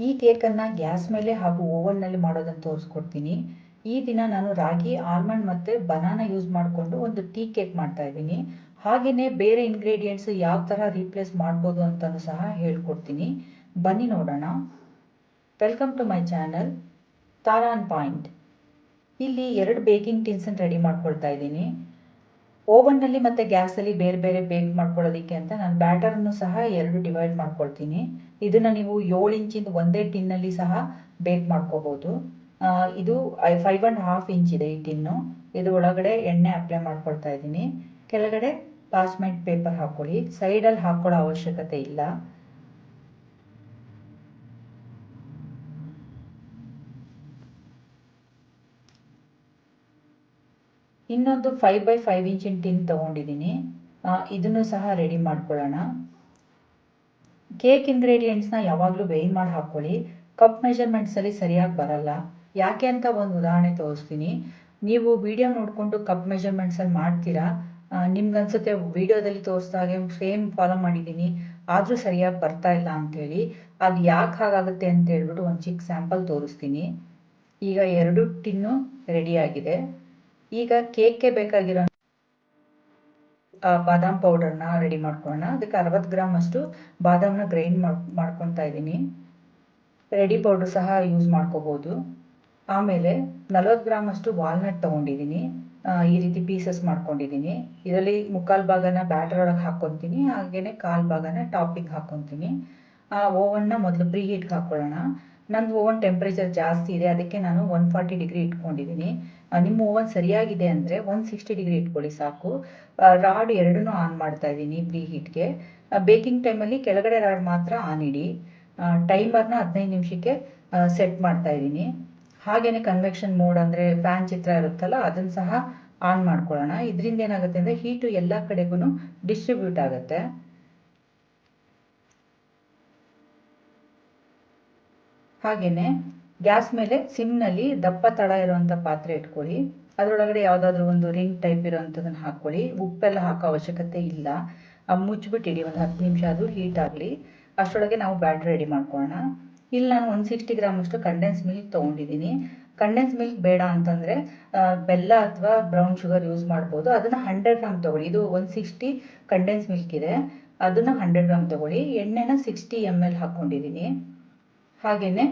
ಈ ಕೇಕನ್ನು ಗ್ಯಾಸ್ ಮೇಲೆ ಹಾಗೂ ಓವನ್ನಲ್ಲಿ ಮಾಡೋದನ್ನು ತೋರಿಸ್ಕೊಡ್ತೀನಿ. ಈ ದಿನ ನಾನು ರಾಗಿ, ಆಲ್ಮಂಡ್ ಮತ್ತು ಬನಾನಾ ಯೂಸ್ ಮಾಡಿಕೊಂಡು ಒಂದು ಟೀ ಕೇಕ್ ಮಾಡ್ತಾ ಇದ್ದೀನಿ. ಹಾಗೆಯೇ ಬೇರೆ ಇಂಗ್ರೀಡಿಯೆಂಟ್ಸ್ ಯಾವ ಥರ ರೀಪ್ಲೇಸ್ ಮಾಡ್ಬೋದು ಅಂತಲೂ ಸಹ ಹೇಳ್ಕೊಡ್ತೀನಿ. ಬನ್ನಿ ನೋಡೋಣ. Welcome to my channel Tara on point. ಇಲ್ಲಿ 2 ಬೇಕಿಂಗ್ ಟಿನ್ಸನ್ನು ರೆಡಿ ಮಾಡ್ಕೊಳ್ತಾ ಇದ್ದೀನಿ. ಓವನ್ನಲ್ಲಿ ಮತ್ತು ಗ್ಯಾಸಲ್ಲಿ ಬೇರೆ ಬೇರೆ ಬೇಕ್ ಮಾಡ್ಕೊಳ್ಳೋದಕ್ಕೆ ಅಂತ ನಾನು ಬ್ಯಾಟರನ್ನು ಸಹ 2 ಡಿವೈಡ್ ಮಾಡ್ಕೊಳ್ತೀನಿ. ಇದನ್ನು ನೀವು 7 ಇಂಚಿಂದು ಒಂದೇ ಟಿನ್ನಲ್ಲಿ ಸಹ ಬೇಕ್ ಮಾಡ್ಕೋಬೋದು. ಇದು 5.5 ಇಂಚ್ ಇದೆ ಈ ಟಿನ್ನು. ಇದು ಒಳಗಡೆ ಎಣ್ಣೆ ಅಪ್ಲೈ ಮಾಡ್ಕೊಳ್ತಾ ಇದ್ದೀನಿ. ಕೆಳಗಡೆ ಪಾರ್ಚ್ಮೆಂಟ್ ಪೇಪರ್ ಹಾಕ್ಕೊಳ್ಳಿ. ಸೈಡಲ್ಲಿ ಹಾಕ್ಕೊಳ್ಳೋ ಅವಶ್ಯಕತೆ ಇಲ್ಲ. ಇನ್ನೊಂದು 5x5 ಇಂಚಿನ ಟಿನ್ ತೊಗೊಂಡಿದ್ದೀನಿ. ಇದನ್ನು ಸಹ ರೆಡಿ ಮಾಡ್ಕೊಳ್ಳೋಣ. ಕೇಕ್ ಇಂಗ್ರೀಡಿಯೆಂಟ್ಸ್ನ ಯಾವಾಗಲೂ ವೇಯ್ ಮಾಡಿ ಹಾಕ್ಕೊಳ್ಳಿ. ಕಪ್ ಮೆಷರ್ಮೆಂಟ್ಸಲ್ಲಿ ಸರಿಯಾಗಿ ಬರಲ್ಲ. ಯಾಕೆ ಅಂತ ಒಂದು ಉದಾಹರಣೆ ತೋರಿಸ್ತೀನಿ. ನೀವು ವಿಡಿಯೋ ನೋಡಿಕೊಂಡು ಕಪ್ ಮೆಷರ್ಮೆಂಟ್ಸಲ್ಲಿ ಮಾಡ್ತೀರಾ, ನಿಮ್ಗನ್ಸುತ್ತೆ ವಿಡಿಯೋದಲ್ಲಿ ತೋರಿಸ್ದಾಗೆ ಸೇಮ್ ಫಾಲೋ ಮಾಡಿದ್ದೀನಿ ಆದರೂ ಸರಿಯಾಗಿ ಬರ್ತಾ ಇಲ್ಲ ಅಂಥೇಳಿ. ಅದು ಯಾಕೆ ಹಾಗಾಗುತ್ತೆ ಅಂತ ಹೇಳ್ಬಿಟ್ಟು ಒಂದು ಚಿಕ್ಕ ಸ್ಯಾಂಪಲ್ ತೋರಿಸ್ತೀನಿ. ಈಗ 2 ಟಿನ್ನು ರೆಡಿಯಾಗಿದೆ. ಈಗ ಕೇಕ್ಗೆ ಬೇಕಾಗಿರೋ ಬಾದಾಮ್ ಪೌಡರ್ನ ರೆಡಿ ಮಾಡ್ಕೊಳ್ಳೋಣ. ಅದಕ್ಕೆ 60 ಗ್ರಾಮ್ ಅಷ್ಟು ಬಾದಾಮನ್ನ ಗ್ರೈಂಡ್ ಮಾಡ್ಕೊತಾ ಇದ್ದೀನಿ. ರೆಡಿ ಪೌಡರ್ ಸಹ ಯೂಸ್ ಮಾಡ್ಕೋಬೋದು. ಆಮೇಲೆ 40 ಗ್ರಾಮ್ ಅಷ್ಟು ವಾಲ್ನಟ್ ತೊಗೊಂಡಿದ್ದೀನಿ. ಈ ರೀತಿ ಪೀಸಸ್ ಮಾಡ್ಕೊಂಡಿದ್ದೀನಿ. ಇದರಲ್ಲಿ 3/4 ಭಾಗನ ಬ್ಯಾಟರ್ ಒಳಗೆ ಹಾಕ್ಕೊತೀನಿ, ಹಾಗೆಯೇ 1/4 ಭಾಗನ ಟಾಪಿಂಗ್ ಹಾಕ್ಕೊತೀನಿ. ಓವನ್ನ ಮೊದಲು ಪ್ರೀ ಹೀಟ್ಗೆ ಹಾಕ್ಕೊಳ್ಳೋಣ. ನಂದು ಓವನ್ ಟೆಂಪ್ರೇಚರ್ ಜಾಸ್ತಿ ಇದೆ, ಅದಕ್ಕೆ ನಾನು 140 ಡಿಗ್ರಿ ಇಟ್ಕೊಂಡಿದ್ದೀನಿ. ನಿಮ್ಮ ಓವನ್ ಸರಿಯಾಗಿದೆ ಅಂದರೆ 160 ಡಿಗ್ರಿ ಇಟ್ಕೊಳ್ಳಿ ಸಾಕು. ರಾಡ್ 2 ಆನ್ ಮಾಡ್ತಾ ಇದ್ದೀನಿ ಪ್ರೀ ಹೀಟ್ಗೆ. ಬೇಕಿಂಗ್ ಟೈಮಲ್ಲಿ ಕೆಳಗಡೆ ರಾಡ್ ಮಾತ್ರ ಆನ್ ಇಡಿ. ಟೈಮರ್ನ 15 ನಿಮಿಷಕ್ಕೆ ಸೆಟ್ ಮಾಡ್ತಾ ಇದ್ದೀನಿ. ಹಾಗೆಯೇ ಕನ್ವೆಕ್ಷನ್ ಮೋಡ್ ಅಂದರೆ ಫ್ಯಾನ್ ಚಿತ್ರ ಇರುತ್ತಲ್ಲ, ಅದನ್ನು ಸಹ ಆನ್ ಮಾಡ್ಕೊಳ್ಳೋಣ. ಇದರಿಂದ ಏನಾಗುತ್ತೆ ಅಂದರೆ ಹೀಟು ಎಲ್ಲ ಕಡೆಗೂ ಡಿಸ್ಟ್ರಿಬ್ಯೂಟ್ ಆಗುತ್ತೆ. ಹಾಗೆಯೇ ಗ್ಯಾಸ್ ಮೇಲೆ ಸಿಮ್ನಲ್ಲಿ ದಪ್ಪ ತಳ ಇರುವಂಥ ಪಾತ್ರೆ ಇಟ್ಕೊಳ್ಳಿ. ಅದರೊಳಗಡೆ ಯಾವುದಾದ್ರೂ ಒಂದು ರಿಂಗ್ ಟೈಪ್ ಇರೋವಂಥದ್ದನ್ನು ಹಾಕ್ಕೊಳ್ಳಿ. ಉಪ್ಪೆಲ್ಲ ಹಾಕೋ ಅವಶ್ಯಕತೆ ಇಲ್ಲ. ಮುಚ್ಚಿಬಿಟ್ಟಿಡಿ, ಒಂದು 10 ನಿಮಿಷ ಅದು ಹೀಟ್ ಆಗಲಿ. ಅಷ್ಟರೊಳಗೆ ನಾವು ಬ್ಯಾಟರ್ ರೆಡಿ ಮಾಡ್ಕೊಳ್ಳೋಣ. ಇಲ್ಲಿ ನಾನು 160 ಗ್ರಾಮ್ ಅಷ್ಟು ಕಂಡೆನ್ಸ್ ಮಿಲ್ಕ್ ತೊಗೊಂಡಿದ್ದೀನಿ. ಕಂಡೆನ್ಸ್ ಮಿಲ್ಕ್ ಬೇಡ ಅಂತಂದರೆ ಬೆಲ್ಲ ಅಥವಾ ಬ್ರೌನ್ ಶುಗರ್ ಯೂಸ್ ಮಾಡ್ಬೋದು. ಅದನ್ನು 100 ಗ್ರಾಮ್ ತೊಗೊಳ್ಳಿ. ಇದು 160 ಕಂಡೆನ್ಸ್ ಮಿಲ್ಕ್ ಇದೆ, ಅದನ್ನು 100 ಗ್ರಾಮ್ ತೊಗೊಳ್ಳಿ. ಎಣ್ಣೆನ 60 ml ಹಾಕ್ಕೊಂಡಿದ್ದೀನಿ. ಹಾಗೆಯೇ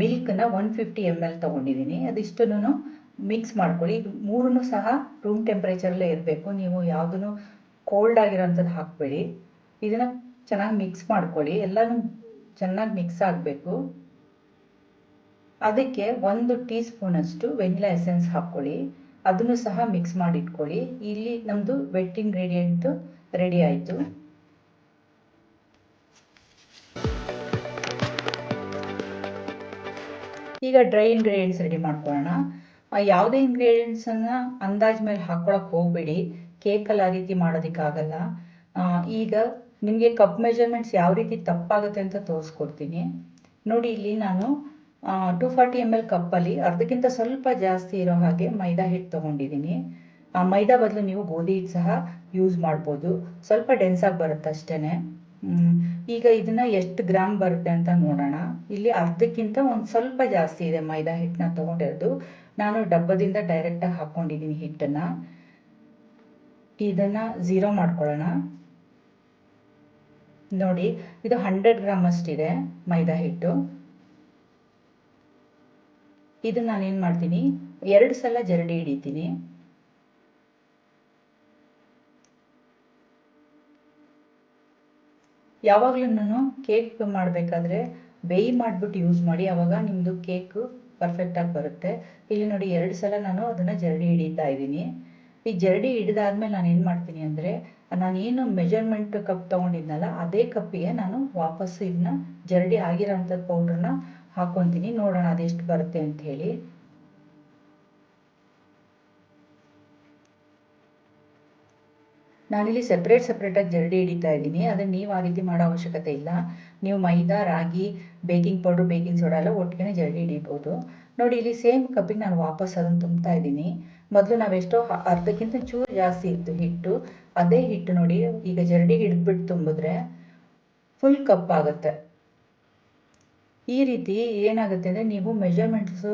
ಮಿಲ್ಕ್ನ 150 ml ತೊಗೊಂಡಿದ್ದೀನಿ. ಅದಿಷ್ಟನ್ನು ಮಿಕ್ಸ್ ಮಾಡ್ಕೊಳ್ಳಿ. ಇದು 3 ಸಹ ರೂಮ್ ಟೆಂಪ್ರೇಚರಲ್ಲೇ ಇರಬೇಕು. ನೀವು ಯಾವುದನ್ನು ಕೋಲ್ಡ್ ಆಗಿರೋಂಥದ್ದು ಹಾಕಬೇಡಿ. ಇದನ್ನು ಚೆನ್ನಾಗಿ ಮಿಕ್ಸ್ ಮಾಡ್ಕೊಳ್ಳಿ. ಎಲ್ಲನೂ ಚೆನ್ನಾಗಿ ಮಿಕ್ಸ್ ಆಗಬೇಕು. ಅದಕ್ಕೆ 1 ಟೀ ಸ್ಪೂನಷ್ಟು ವೆನಿಲಾ ಎಸೆನ್ಸ್ ಹಾಕ್ಕೊಳ್ಳಿ. ಅದನ್ನು ಸಹ ಮಿಕ್ಸ್ ಮಾಡಿ ಇಟ್ಕೊಳ್ಳಿ. ಇಲ್ಲಿ ನಮ್ಮದು ವೆಟ್ ಇಂಗ್ರೀಡಿಯೆಂಟು ರೆಡಿ ಆಯಿತು. ಈಗ ಡ್ರೈ ಇಂಗ್ರೀಡಿಯೆಂಟ್ಸ್ ರೆಡಿ ಮಾಡ್ಕೊಳ್ಳೋಣ. ಯಾವುದೇ ಇಂಗ್ರೀಡಿಯೆಂಟ್ಸನ್ನು ಅಂದಾಜು ಮೇಲೆ ಹಾಕ್ಕೊಳಕ್ಕೆ ಹೋಗಬೇಡಿ. ಕೇಕಲ್ಲಿ ಆ ರೀತಿ ಮಾಡೋದಕ್ಕಾಗಲ್ಲ. ಈಗ ನಿಮಗೆ ಕಪ್ ಮೆಜರ್ಮೆಂಟ್ಸ್ ಯಾವ ರೀತಿ ತಪ್ಪಾಗುತ್ತೆ ಅಂತ ತೋರಿಸ್ಕೊಡ್ತೀನಿ. ನೋಡಿ, ಇಲ್ಲಿ ನಾನು 240 ml ಕಪ್ಪಲ್ಲಿ ಅರ್ಧಕ್ಕಿಂತ ಸ್ವಲ್ಪ ಜಾಸ್ತಿ ಇರೋ ಹಾಗೆ ಮೈದಾ ಹಿಟ್ಟು ತೊಗೊಂಡಿದ್ದೀನಿ. ಮೈದಾ ಬದಲು ನೀವು ಗೋಧಿ ಹಿಟ್ಟು ಸಹ ಯೂಸ್ ಮಾಡ್ಬೋದು. ಸ್ವಲ್ಪ ಡೆನ್ಸಾಗಿ ಬರುತ್ತೆ ಅಷ್ಟೇ. ಈಗ ಇದನ್ನು ಎಷ್ಟು ಗ್ರಾಮ್ ಬರುತ್ತೆ ಅಂತ ನೋಡೋಣ. ಇಲ್ಲಿ ಅರ್ಧಕ್ಕಿಂತ ಒಂದು ಸ್ವಲ್ಪ ಜಾಸ್ತಿ ಇದೆ ಮೈದಾ ಹಿಟ್ಟನ್ನ ತೊಗೊಂಡಿರೋದು. ನಾನು ಡಬ್ಬದಿಂದ ಡೈರೆಕ್ಟಾಗಿ ಹಾಕ್ಕೊಂಡಿದ್ದೀನಿ ಹಿಟ್ಟನ್ನು. ಇದನ್ನು 0 ಮಾಡ್ಕೊಳ್ಳೋಣ. ನೋಡಿ, ಇದು 100 ಗ್ರಾಮ್ ಅಷ್ಟಿದೆ ಮೈದಾ ಹಿಟ್ಟು. ಇದನ್ನು ನಾನೇನು ಮಾಡ್ತೀನಿ, 2 ಸಲ ಜರಡಿ ಹಿಡಿತೀನಿ. ಯಾವಾಗಲೂ ನಾನು ಕೇಕ್ ಮಾಡಬೇಕಾದ್ರೆ ಬೇಯಿ ಮಾಡಿಬಿಟ್ಟು ಯೂಸ್ ಮಾಡಿ, ಆವಾಗ ನಿಮ್ಮದು ಕೇಕು ಪರ್ಫೆಕ್ಟಾಗಿ ಬರುತ್ತೆ. ಇಲ್ಲಿ ನೋಡಿ, 2 ಸಲ ನಾನು ಅದನ್ನು ಜರಡಿ ಹಿಡಿತಾ ಇದ್ದೀನಿ. ಈ ಜರಡಿ ಹಿಡಿದಾದ್ಮೇಲೆ ನಾನು ಏನು ಮಾಡ್ತೀನಿ ಅಂದರೆ, ನಾನೇನು ಮೆಜರ್ಮೆಂಟ್ ಕಪ್ ತೊಗೊಂಡಿದ್ನಲ್ಲ ಅದೇ ಕಪ್ಪಿಗೆ ನಾನು ವಾಪಸ್ಸು ಇದನ್ನ ಜರಡಿ ಆಗಿರೋಂಥದ್ದು ಪೌಡ್ರನ್ನ ಹಾಕ್ಕೊತೀನಿ. ನೋಡೋಣ ಅದೆಷ್ಟು ಬರುತ್ತೆ ಅಂತ ಹೇಳಿ. ನಾನಿಲ್ಲಿ ಸೆಪ್ರೇಟಾಗಿ ಜರಡಿ ಹಿಡಿತಾ ಇದ್ದೀನಿ. ಅದನ್ನು ನೀವು ಆ ರೀತಿ ಮಾಡೋ ಅವಶ್ಯಕತೆ ಇಲ್ಲ. ನೀವು ಮೈದಾ, ರಾಗಿ, ಬೇಕಿಂಗ್ ಪೌಡ್ರ್, ಬೇಕಿಂಗ್ ಸೋಡಾ ಎಲ್ಲ ಒಟ್ಟಿಗೆ ಜರಡಿ ಹಿಡಿಬೋದು. ನೋಡಿ, ಇಲ್ಲಿ ಸೇಮ್ ಕಪ್ಪಿಗೆ ನಾನು ವಾಪಸ್ ಅದನ್ನು ತುಂಬ್ತಾ ಇದ್ದೀನಿ. ಮೊದಲು ನಾವೆಷ್ಟೋ ಅರ್ಧಕ್ಕಿಂತ ಚೂರು ಜಾಸ್ತಿ ಇತ್ತು ಹಿಟ್ಟು, ಅದೇ ಹಿಟ್ಟು ನೋಡಿ ಈಗ ಜರಡಿ ಹಿಡಿದ್ಬಿಟ್ಟು ತುಂಬಿದ್ರೆ ಫುಲ್ ಕಪ್ ಆಗುತ್ತೆ. ಈ ರೀತಿ ಏನಾಗುತ್ತೆ ಅಂದರೆ, ನೀವು ಮೆಜರ್ಮೆಂಟ್ಸು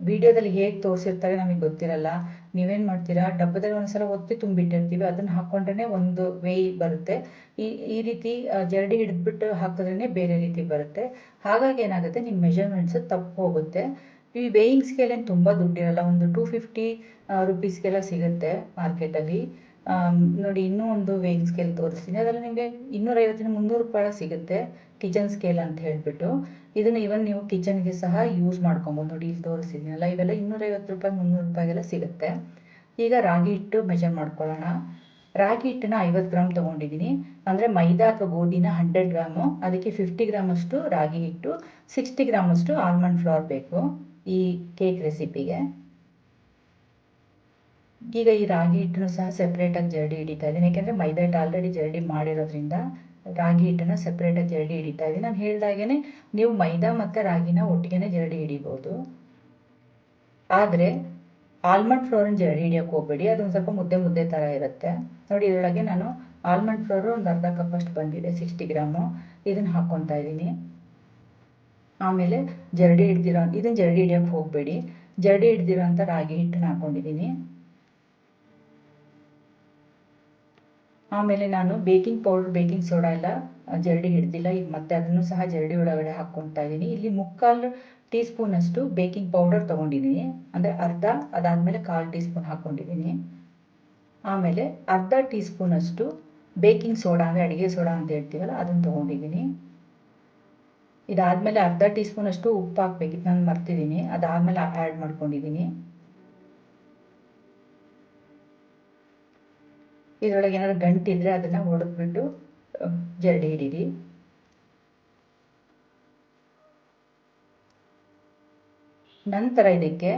ವಿಡಿಯೋದಲ್ಲಿ ಹೇಗೆ ತೋರಿಸಿರ್ತಾರೆ ನಮಗೆ ಗೊತ್ತಿರಲ್ಲ. ನೀವೇನು ಮಾಡ್ತೀರಾ, ಡಬ್ಬದಲ್ಲಿ ಒಂದ್ಸಲ ಒತ್ತಿ ತುಂಬಿಟ್ಟಿರ್ತೀವಿ, ಅದನ್ನು ಹಾಕ್ಕೊಂಡ್ರೆ ಒಂದು ವೇಯ್ ಬರುತ್ತೆ. ಈ ರೀತಿ ಜರಡಿ ಹಿಡಿದ್ಬಿಟ್ಟು ಹಾಕಿದ್ರೇ ಬೇರೆ ರೀತಿ ಬರುತ್ತೆ. ಹಾಗಾಗಿ ಏನಾಗುತ್ತೆ, ನಿಮ್ಮ ಮೆಜರ್ಮೆಂಟ್ಸ್ ತಪ್ಪು ಹೋಗುತ್ತೆ. ಈ ವೇಯಿಂಗ್ ಸ್ಕೇಲ್ ಏನು ತುಂಬ ದುಡ್ಡಿರಲ್ಲ, ಒಂದು 250 ರುಪೀಸ್ಗೆಲ್ಲ ಸಿಗುತ್ತೆ ಮಾರ್ಕೆಟಲ್ಲಿ. ನೋಡಿ, ಇನ್ನೂ ಒಂದು ವೇಯಿಂಗ್ ಸ್ಕೇಲ್ ತೋರಿಸ್ತೀನಿ. ಅದರಲ್ಲಿ ನಿಮಗೆ 250 300 ರೂಪಾಯಿ ಸಿಗುತ್ತೆ, ಕಿಚನ್ ಸ್ಕೇಲ್ ಅಂತ ಹೇಳಿಬಿಟ್ಟು. ಇದನ್ನು ಇವನ್ ನೀವು ಕಿಚನ್ಗೆ ಸಹ ಯೂಸ್ ಮಾಡ್ಕೊಬೋದು. ನೋಡಿ, ಇಲ್ಲಿ ತೋರಿಸಿದ್ದೀನಲ್ಲ, ಇವೆಲ್ಲ 250 ರೂಪಾಯಿ 300 ರೂಪಾಯಿಗೆಲ್ಲ ಸಿಗುತ್ತೆ. ಈಗ ರಾಗಿ ಹಿಟ್ಟು ಮೆಜರ್ ಮಾಡ್ಕೊಳ್ಳೋಣ. ರಾಗಿ ಹಿಟ್ಟನ್ನ 50 ಗ್ರಾಮ್ ತೊಗೊಂಡಿದ್ದೀನಿ. ಅಂದರೆ ಮೈದಾ ಅಥವಾ ಗೋಧಿನ 100 ಗ್ರಾಮು, ಅದಕ್ಕೆ 50 ಗ್ರಾಮಷ್ಟು ರಾಗಿ ಹಿಟ್ಟು, 60 ಗ್ರಾಮಷ್ಟು ಆಲ್ಮಂಡ್ ಫ್ಲವರ್ ಬೇಕು ಈ ಕೇಕ್ ರೆಸಿಪಿಗೆ. ಈಗ ಈ ರಾಗಿ ಹಿಟ್ಟನ್ನು ಸಹ ಸೆಪ್ರೇಟಾಗಿ ಜರಡಿ ಹಿಡಿತಾ ಇದ್ದೀನಿ, ಯಾಕೆಂದರೆ ಮೈದಾ ಹಿಟ್ಟು ಆಲ್ರೆಡಿ ಜರಡಿ ಮಾಡಿರೋದ್ರಿಂದ ರಾಗಿ ಹಿಟ್ಟನ್ನು ಸೆಪ್ರೇಟಾಗಿ ಜರಡಿ ಹಿಡಿತಾ ಇದ್ದೀನಿ. ನಾನು ಹೇಳಿದಾಗೇ ನೀವು ಮೈದಾ ಮತ್ತು ರಾಗಿನ ಒಟ್ಟಿಗೆ ಜರಡಿ ಹಿಡಿಬೋದು. ಆದರೆ ಆಲ್ಮಂಡ್ ಫ್ಲೋರನ್ನ ಜರಡಿ ಹಿಡಿಯೋಕ್ಕೆ ಹೋಗಬೇಡಿ, ಅದೊಂದು ಸ್ವಲ್ಪ ಮುದ್ದೆ ಮುದ್ದೆ ಥರ ಇರುತ್ತೆ. ನೋಡಿ, ಇದರೊಳಗೆ ನಾನು ಆಲ್ಮಂಡ್ ಫ್ಲೋರು ಒಂದು ಅರ್ಧ ಕಪ್ಪಷ್ಟು ಬಂದಿದೆ, 60 ಗ್ರಾಮು. ಇದನ್ನು ಹಾಕ್ಕೊತಾ ಇದ್ದೀನಿ. ಆಮೇಲೆ ಇದನ್ನು ಜರಡಿ ಹಿಡಿಯೋಕ್ಕೆ ಹೋಗಬೇಡಿ, ಜರಡಿ ಹಿಡ್ದಿರೋ ಅಂಥ ರಾಗಿ ಹಿಟ್ಟನ್ನ ಹಾಕ್ಕೊಂಡಿದ್ದೀನಿ. ಆಮೇಲೆ ನಾನು ಬೇಕಿಂಗ್ ಪೌಡರ್, ಬೇಕಿಂಗ್ ಸೋಡಾ ಎಲ್ಲ ಜರಡಿ ಹಿಡ್ದಿಲ್ಲ. ಈಗ ಮತ್ತೆ ಅದನ್ನು ಸಹ ಜರಡಿ ಒಳಗಡೆ ಹಾಕ್ಕೊತಾ ಇದ್ದೀನಿ. ಇಲ್ಲಿ 3/4 ಟೀ ಸ್ಪೂನಷ್ಟು ಬೇಕಿಂಗ್ ಪೌಡರ್ ತೊಗೊಂಡಿದ್ದೀನಿ, ಅಂದರೆ ಅರ್ಧ, ಅದಾದಮೇಲೆ 1/4 ಟೀ ಸ್ಪೂನ್ ಹಾಕ್ಕೊಂಡಿದ್ದೀನಿ. ಆಮೇಲೆ ಅರ್ಧ ಟೀ ಸ್ಪೂನಷ್ಟು ಬೇಕಿಂಗ್ ಸೋಡಾ, ಅಂದರೆ ಅಡುಗೆ ಸೋಡಾ ಅಂತ ಹೇಳ್ತೀವಲ್ಲ, ಅದನ್ನು ತೊಗೊಂಡಿದ್ದೀನಿ. ಇದಾದಮೇಲೆ ಅರ್ಧ ಟೀ ಸ್ಪೂನಷ್ಟು ಉಪ್ಪು ಹಾಕಬೇಕಿತ್ತು, ನಾನು ಮರ್ತಿದ್ದೀನಿ, ಅದಾದಮೇಲೆ ಆ್ಯಡ್ ಮಾಡ್ಕೊಂಡಿದ್ದೀನಿ. ಇದರೊಳಗೆ ಏನಾದ್ರು ಗಂಟಿದ್ರೆ ಅದನ್ನು ಹೊಡೆದ್ಬಿಟ್ಟು ಜರಡಿ ಹಿಡೀರಿ. ನಂತರ ಇದಕ್ಕೆ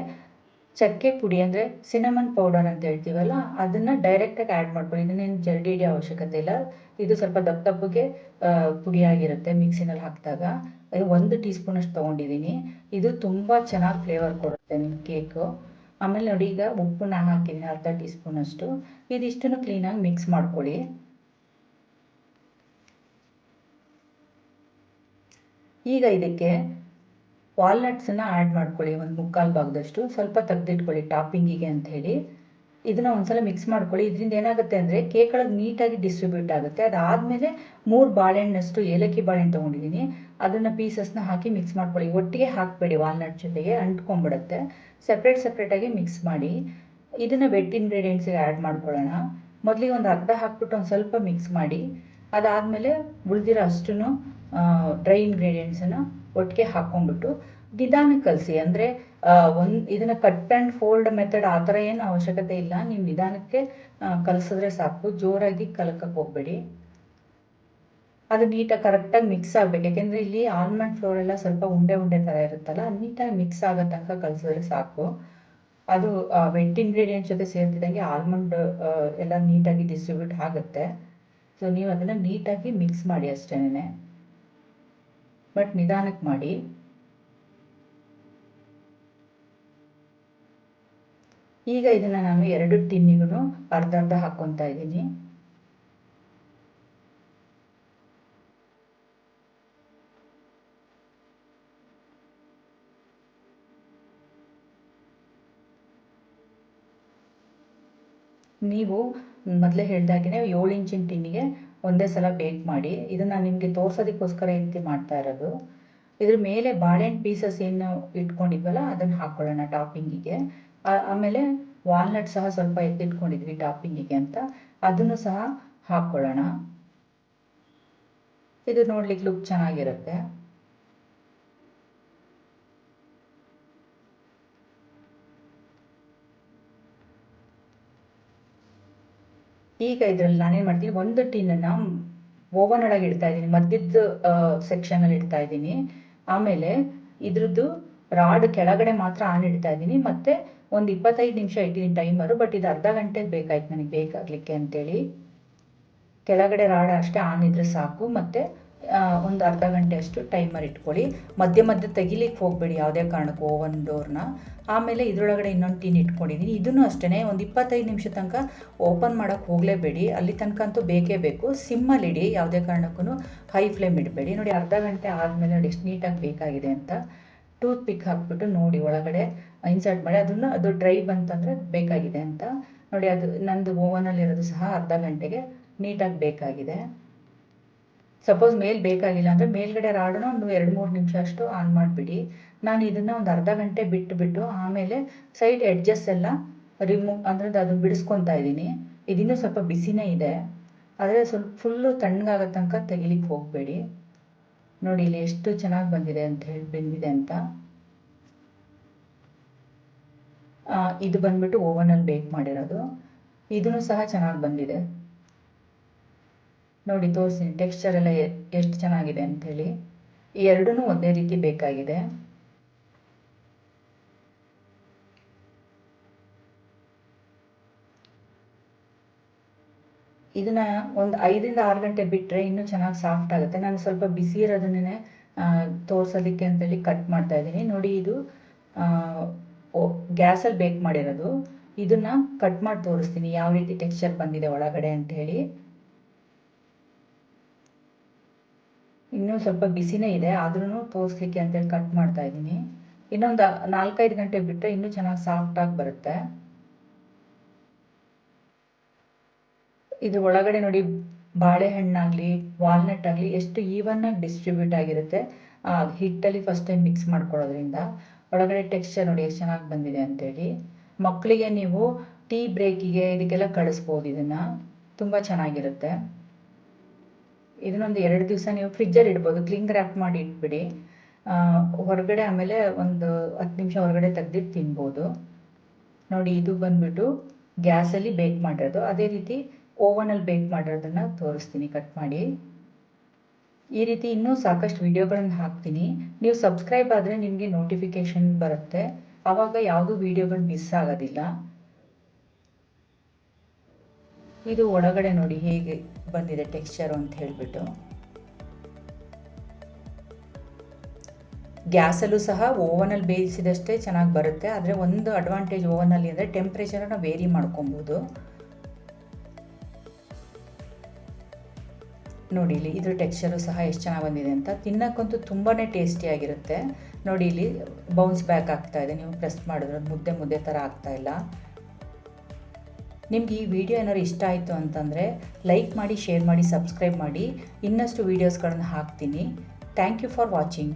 ಚಕ್ಕೆ ಪುಡಿ, ಅಂದರೆ ಸಿನಮನ್ ಪೌಡರ್ ಅಂತ ಹೇಳ್ತೀವಲ್ಲ, ಅದನ್ನು ಡೈರೆಕ್ಟಾಗಿ ಆ್ಯಡ್ ಮಾಡ್ಕೊಳ್ಳಿ. ಇದನ್ನೇನು ಜರಡಿ ಹಿಡಿಯೋ ಅವಶ್ಯಕತೆ ಇಲ್ಲ. ಇದು ಸ್ವಲ್ಪ ದಪ್ಪ ದಪ್ಪಗೆ ಪುಡಿಯಾಗಿರುತ್ತೆ ಮಿಕ್ಸಿನಲ್ಲಿ ಹಾಕಿದಾಗ. 1 ಟೀ ಸ್ಪೂನಷ್ಟು ತೊಗೊಂಡಿದ್ದೀನಿ. ಇದು ತುಂಬ ಚೆನ್ನಾಗಿ ಫ್ಲೇವರ್ ಕೊಡುತ್ತೆ ನಿಮ್ಮ ಕೇಕು. ಆಮೇಲೆ ನೋಡಿ, ಈಗ ಉಪ್ಪನ್ನ ಹಾಕಿದ್ದೀನಿ ಅರ್ಧ ಟೀ ಸ್ಪೂನಷ್ಟು. ಇದಿಷ್ಟನ್ನು ಕ್ಲೀನಾಗಿ ಮಿಕ್ಸ್ ಮಾಡ್ಕೊಳ್ಳಿ. ಈಗ ಇದಕ್ಕೆ ವಾಲ್ನಟ್ಸನ್ನು ಆ್ಯಡ್ ಮಾಡ್ಕೊಳ್ಳಿ, ಒಂದು 3/4 ಭಾಗದಷ್ಟು. ಸ್ವಲ್ಪ ತೆಗೆದಿಟ್ಕೊಳ್ಳಿ ಟಾಪಿಂಗಿಗೆ ಅಂತ ಹೇಳಿ. ಇದನ್ನು ಒಂದ್ಸಲ ಮಿಕ್ಸ್ ಮಾಡ್ಕೊಳ್ಳಿ. ಇದರಿಂದ ಏನಾಗುತ್ತೆ ಅಂದರೆ ಕೇಕ್ ಒಳಗೆ ನೀಟಾಗಿ ಡಿಸ್ಟ್ರಿಬ್ಯೂಟ್ ಆಗುತ್ತೆ. ಅದಾದಮೇಲೆ 3 ಬಾಳೆಹಣ್ಣಷ್ಟು ಏಲಕ್ಕಿ ಬಾಳೆಹಣ್ಣು ತೊಗೊಂಡಿದ್ದೀನಿ, ಅದನ್ನು ಪೀಸಸ್ನ ಹಾಕಿ ಮಿಕ್ಸ್ ಮಾಡ್ಕೊಳ್ಳಿ. ಒಟ್ಟಿಗೆ ಹಾಕಬೇಡಿ, ವಾಲ್ನಟ್ ಜೊತೆಗೆ ಅಂಟ್ಕೊಂಡ್ಬಿಡುತ್ತೆ. ಸಪ್ರೇಟಾಗಿ ಮಿಕ್ಸ್ ಮಾಡಿ. ಇದನ್ನು ವೆಟ್ ಇಂಗ್ರೀಡಿಯೆಂಟ್ಸಿಗೆ ಆ್ಯಡ್ ಮಾಡ್ಕೊಳ್ಳೋಣ. ಮೊದಲಿಗೆ ಒಂದು ಅರ್ಧ ಹಾಕ್ಬಿಟ್ಟು ಒಂದು ಸ್ವಲ್ಪ ಮಿಕ್ಸ್ ಮಾಡಿ. ಅದಾದಮೇಲೆ ಉಳಿದಿರೋ ಅಷ್ಟನ್ನು ಡ್ರೈ ಇಂಗ್ರೀಡಿಯೆಂಟ್ಸನ್ನು ಒಟ್ಟಿಗೆ ಹಾಕ್ಕೊಂಡ್ಬಿಟ್ಟು ನಿಧಾನಕ್ಕೆ ಕಲಸಿ. ಅಂದರೆ ಇದನ್ನು ಕಟ್ ಆ್ಯಂಡ್ ಫೋಲ್ಡ್ ಮೆಥಡ್ ಆ ಥರ ಏನು ಅವಶ್ಯಕತೆ ಇಲ್ಲ, ನೀವು ನಿಧಾನಕ್ಕೆ ಕಲಸಿದ್ರೆ ಸಾಕು, ಜೋರಾಗಿ ಕಲಕಕ್ಕೆ ಹೋಗಬೇಡಿ. ಅದು ನೀಟಾಗಿ ಕರೆಕ್ಟಾಗಿ ಮಿಕ್ಸ್ ಆಗಬೇಕು, ಯಾಕೆಂದರೆ ಇಲ್ಲಿ ಆಲ್ಮಂಡ್ ಫ್ಲೋರ್ ಎಲ್ಲ ಸ್ವಲ್ಪ ಉಂಡೆ ಉಂಡೆ ಥರ ಇರುತ್ತಲ್ಲ, ನೀಟಾಗಿ ಮಿಕ್ಸ್ ಆಗೋ ತನಕ ಕಲಸಿದ್ರೆ ಸಾಕು. ಅದು ವೆಟ್ ಇಂಗ್ರೀಡಿಯೆಂಟ್ಸ್ ಜೊತೆ ಸೇರ್ತಿದ್ದಂಗೆ ಆಲ್ಮಂಡ್ ಎಲ್ಲ ನೀಟಾಗಿ ಡಿಸ್ಟ್ರಿಬ್ಯೂಟ್ ಆಗುತ್ತೆ. ಸೊ ನೀವು ಅದನ್ನು ನೀಟಾಗಿ ಮಿಕ್ಸ್ ಮಾಡಿ ಅಷ್ಟೇನೆ, ಬಟ್ ನಿಧಾನಕ್ಕೆ ಮಾಡಿ. ಈಗ ಇದನ್ನು ನಾನು 2 ಟಿನ್ನಿಗೂ ಅರ್ಧ ಹಾಕ್ಕೊತಾ ಇದ್ದೀನಿ. ನೀವು ಮೊದಲೇ ಹೇಳಿದಾಗೆ 7 ಇಂಚಿನ ಟಿನ್ನಿಗೆ ಒಂದೇ ಸಲ ಬೇಕ್ ಮಾಡಿ. ಇದನ್ನು ನಿಮಗೆ ತೋರ್ಸೋದಕ್ಕೋಸ್ಕರ ಈ ರೀತಿ ಮಾಡ್ತಾ ಇರೋದು. ಇದ್ರ ಮೇಲೆ ಬಾಳೆಹಣ್ಣು ಪೀಸಸ್ ಏನು ಇಟ್ಕೊಂಡಿದ್ವಲ್ಲ ಅದನ್ನು ಹಾಕ್ಕೊಳ್ಳೋಣ ಟಾಪಿಂಗಿಗೆ. ಆಮೇಲೆ ವಾಲ್ನಟ್ ಸಹ ಸ್ವಲ್ಪ ಎತ್ತಿಟ್ಕೊಂಡಿದ್ವಿ ಟಾಪಿಂಗಿಗೆ ಅಂತ, ಅದನ್ನು ಸಹ ಹಾಕ್ಕೊಳ್ಳೋಣ. ಇದು ನೋಡ್ಲಿಕ್ಕೆ ಲುಕ್ ಚೆನ್ನಾಗಿರುತ್ತೆ. ಈಗ ಇದರಲ್ಲಿ ನಾನೇನು ಮಾಡ್ತೀನಿ, ಒಂದು ಟಿನ್ನನ್ನು ಓವನ್ ಒಳಗೆ ಇಡ್ತಾ ಇದ್ದೀನಿ, ಮಧ್ಯದ ಸೆಕ್ಷನಲ್ಲಿ ಇಡ್ತಾ ಇದ್ದೀನಿ. ಆಮೇಲೆ ಇದ್ರದ್ದು ರಾಡ್ ಕೆಳಗಡೆ ಮಾತ್ರ ಆನ್ ಇಡ್ತಾ ಇದ್ದೀನಿ, ಮತ್ತು ಒಂದು 25 ನಿಮಿಷ ಇಟ್ಟಿದ್ದೀನಿ ಟೈಮರು. ಬಟ್ ಇದು ಅರ್ಧ ಗಂಟೆಗೆ ಬೇಕಾಯ್ತು ನನಗೆ ಬೇಕಾಗಲಿಕ್ಕೆ ಅಂತೇಳಿ. ಕೆಳಗಡೆ ರಾಡ್ ಅಷ್ಟೇ ಆನ್ ಇದ್ರೆ ಸಾಕು, ಮತ್ತು ಒಂದು ಅರ್ಧ ಗಂಟೆ ಅಷ್ಟು ಟೈಮರ್ ಇಟ್ಕೊಳ್ಳಿ. ಮಧ್ಯೆ ಮಧ್ಯೆ ತೆಗಿಲಿಕ್ಕೆ ಹೋಗಬೇಡಿ ಯಾವುದೇ ಕಾರಣಕ್ಕೂ ಓವನ್ ಡೋರ್ನ. ಆಮೇಲೆ ಇದರೊಳಗಡೆ ಇನ್ನೊಂದು ಟಿನ್ ಇಟ್ಕೊಂಡಿದ್ದೀನಿ. ಇದನ್ನು ಅಷ್ಟೇ ಒಂದು 25 ನಿಮಿಷ ತನಕ ಓಪನ್ ಮಾಡೋಕ್ಕೆ ಹೋಗಲೇಬೇಡಿ. ಅಲ್ಲಿ ತನಕ ಅಂತೂ ಬೇಕೇ ಬೇಕು. ಸಿಮ್ಮಲ್ಲಿಡಿ, ಯಾವುದೇ ಕಾರಣಕ್ಕೂ ಹೈ ಫ್ಲೇಮ್ ಇಡಬೇಡಿ. ನೋಡಿ ಅರ್ಧ ಗಂಟೆ ಆದಮೇಲೆ ನೋಡಿ ಎಷ್ಟು ನೀಟಾಗಿ ಬೇಕಾಗಿದೆ ಅಂತ. ಟೂತ್ ಪಿಕ್ ಹಾಕ್ಬಿಟ್ಟು ನೋಡಿ ಒಳಗಡೆ ಇನ್ಸರ್ಟ್ ಮಾಡಿ ಅದು ಡ್ರೈ ಬಂತಂದರೆ ಬೇಕಾಗಿದೆ ಅಂತ ನೋಡಿ. ಅದು ನಂದು ಓವನಲ್ಲಿರೋದು ಸಹ ಅರ್ಧ ಗಂಟೆಗೆ ನೀಟಾಗಿ ಬೇಕಾಗಿದೆ. ಸಪೋಸ್ ಮೇಲೆ ಬೇಕಾಗಿಲ್ಲ ಅಂದರೆ ಮೇಲ್ಗಡೆ ರಾಡನ್ನು ಒಂದು 2-3 ನಿಮಿಷ ಅಷ್ಟು ಆನ್ ಮಾಡಿಬಿಡಿ. ನಾನು ಇದನ್ನು ಒಂದು ಅರ್ಧ ಗಂಟೆ ಬಿಟ್ಟು ಆಮೇಲೆ ಸೈಡ್ ಎಡ್ಜಸ್ ಎಲ್ಲ ರಿಮೂವ್ ಅಂದರೆ ಅದನ್ನು ಬಿಡಿಸ್ಕೊತಾ ಇದ್ದೀನಿ. ಇದಿನ್ನೂ ಸ್ವಲ್ಪ ಬಿಸಿನೇ ಇದೆ, ಆದರೆ ಸ್ವಲ್ಪ ಫುಲ್ಲು ತಣ್ಣಗಾಗೋ ತನಕ ತೆಗಿಲಿಕ್ಕೆ ಹೋಗಬೇಡಿ. ನೋಡಿ ಇಲ್ಲಿ ಎಷ್ಟು ಚೆನ್ನಾಗಿ ಬೆಂದಿದೆ ಅಂತ. ಇದು ಬಂದ್ಬಿಟ್ಟು ಓವನಲ್ಲಿ ಬೇಕ್ ಮಾಡಿರೋದು. ಇದನ್ನು ಸಹ ಚೆನ್ನಾಗಿ ಬಂದಿದೆ ನೋಡಿ. ತೋರಿಸ್ತೀನಿ ಟೆಕ್ಸ್ಚರ್ ಎಲ್ಲ ಎಷ್ಟು ಚೆನ್ನಾಗಿದೆ ಅಂಥೇಳಿ. ಈ ಎರಡೂ ಒಂದೇ ರೀತಿ ಬೇಕಾಗಿದೆ. ಇದನ್ನು ಒಂದು 5-6 ಗಂಟೆ ಬಿಟ್ಟರೆ ಇನ್ನೂ ಚೆನ್ನಾಗಿ ಸಾಫ್ಟ್ ಆಗುತ್ತೆ. ನಾನು ಸ್ವಲ್ಪ ಬಿಸಿ ಇರೋದನ್ನೇ ತೋರಿಸೋದಕ್ಕೆ ಅಂತೇಳಿ ಕಟ್ ಮಾಡ್ತಾ ಇದ್ದೀನಿ. ನೋಡಿ ಇದು ಗ್ಯಾಸಲ್ಲಿ ಬೇಕ್ ಮಾಡಿರೋದು. ಇದನ್ನು ಕಟ್ ಮಾಡಿ ತೋರಿಸ್ತೀನಿ ಯಾವ ರೀತಿ ಟೆಕ್ಸ್ಚರ್ ಬಂದಿದೆ ಒಳಗಡೆ ಅಂಥೇಳಿ. ಇನ್ನೂ ಸ್ವಲ್ಪ ಬಿಸಿನೇ ಇದೆ, ಆದ್ರೂ ತೋರಿಸ್ಲಿಕ್ಕೆ ಅಂತೇಳಿ ಕಟ್ ಮಾಡ್ತಾ ಇದ್ದೀನಿ. ಇನ್ನೊಂದು 4-5 ಗಂಟೆ ಬಿಟ್ಟರೆ ಇನ್ನೂ ಚೆನ್ನಾಗಿ ಸಾಫ್ಟಾಗಿ ಬರುತ್ತೆ. ಇದು ಒಳಗಡೆ ನೋಡಿ ಬಾಳೆಹಣ್ಣಾಗಲಿ ವಾಲ್ನಟ್ ಆಗಲಿ ಎಷ್ಟು ಈವನ್ನಾಗಿ ಡಿಸ್ಟ್ರಿಬ್ಯೂಟ್ ಆಗಿರುತ್ತೆ ಹಿಟ್ಟಲ್ಲಿ ಫಸ್ಟ್ ಟೈಮ್ ಮಿಕ್ಸ್ ಮಾಡ್ಕೊಳ್ಳೋದ್ರಿಂದ. ಒಳಗಡೆ ಟೆಕ್ಸ್ಚರ್ ನೋಡಿ ಎಷ್ಟು ಚೆನ್ನಾಗಿ ಬಂದಿದೆ ಅಂತೇಳಿ. ಮಕ್ಕಳಿಗೆ ನೀವು ಟೀ ಬ್ರೇಕಿಗೆ ಇದಕ್ಕೆಲ್ಲ ಕಳಿಸ್ಬೋದು. ಇದನ್ನು ತುಂಬ ಚೆನ್ನಾಗಿರುತ್ತೆ. ಇದನ್ನೊಂದು 2 ದಿವಸ ನೀವು ಫ್ರಿಜ್ಜಲ್ಲಿ ಇಡ್ಬೋದು. ಕ್ಲಿಂಗ್ ರ್ಯಾಪ್ ಮಾಡಿ ಇಟ್ಬಿಡಿ. ಹೊರಗಡೆ ಆಮೇಲೆ ಒಂದು 10 ನಿಮಿಷ ಹೊರಗಡೆ ತೆಗ್ದಿಟ್ಟು ತಿನ್ಬೋದು. ನೋಡಿ ಇದು ಬಂದ್ಬಿಟ್ಟು ಗ್ಯಾಸಲ್ಲಿ ಬೇಕ್ ಮಾಡಿರೋದು. ಅದೇ ರೀತಿ ಓವನಲ್ಲಿ ಬೇಕ್ ಮಾಡಿರೋದನ್ನು ತೋರಿಸ್ತೀನಿ ಕಟ್ ಮಾಡಿ. ಈ ರೀತಿ ಇನ್ನೂ ಸಾಕಷ್ಟು ವಿಡಿಯೋಗಳನ್ನು ಹಾಕ್ತೀನಿ. ನೀವು ಸಬ್ಸ್ಕ್ರೈಬ್ ಆದರೆ ನಿಮಗೆ ನೋಟಿಫಿಕೇಷನ್ ಬರುತ್ತೆ. ಆವಾಗ ಯಾವುದೂ ವಿಡಿಯೋಗಳು ಮಿಸ್ ಆಗೋದಿಲ್ಲ. ಇದು ಒಳಗಡೆ ನೋಡಿ ಹೇಗೆ ಬಂದಿದೆ ಟೆಕ್ಸ್ಚರು ಅಂತ ಹೇಳಿಬಿಟ್ಟು. ಗ್ಯಾಸಲ್ಲೂ ಸಹ ಓವನಲ್ಲಿ ಬೇಯಿಸಿದಷ್ಟೇ ಚೆನ್ನಾಗಿ ಬರುತ್ತೆ. ಆದರೆ ಒಂದು ಅಡ್ವಾಂಟೇಜ್ ಓವನಲ್ಲಿ ಅಂದರೆ ಟೆಂಪ್ರೇಚರನ್ನು ವೇರಿ ಮಾಡ್ಕೊಬೋದು. ನೋಡಿ ಇಲ್ಲಿ ಇದ್ರ ಟೆಕ್ಸ್ಚರು ಸಹ ಎಷ್ಟು ಚೆನ್ನಾಗಿ ಬಂದಿದೆ ಅಂತ. ತಿನ್ನೋಕ್ಕಂತೂ ತುಂಬಾ ಟೇಸ್ಟಿಯಾಗಿರುತ್ತೆ. ನೋಡಿ ಇಲ್ಲಿ ಬೌನ್ಸ್ ಬ್ಯಾಕ್ ಆಗ್ತಾ ಇದೆ. ನೀವು ಪ್ರೆಸ್ ಮಾಡಿದ್ರೆ ಮುದ್ದೆ ಥರ ಆಗ್ತಾ ಇಲ್ಲ. ನಿಮ್ಗೆ ಈ ವಿಡಿಯೋ ಏನಾದ್ರು ಇಷ್ಟ ಆಯಿತು ಅಂತಂದರೆ ಲೈಕ್ ಮಾಡಿ, ಶೇರ್ ಮಾಡಿ, ಸಬ್ಸ್ಕ್ರೈಬ್ ಮಾಡಿ. ಇನ್ನಷ್ಟು ವೀಡಿಯೋಸ್ಗಳನ್ನು ಹಾಕ್ತೀನಿ. Thank you for watching.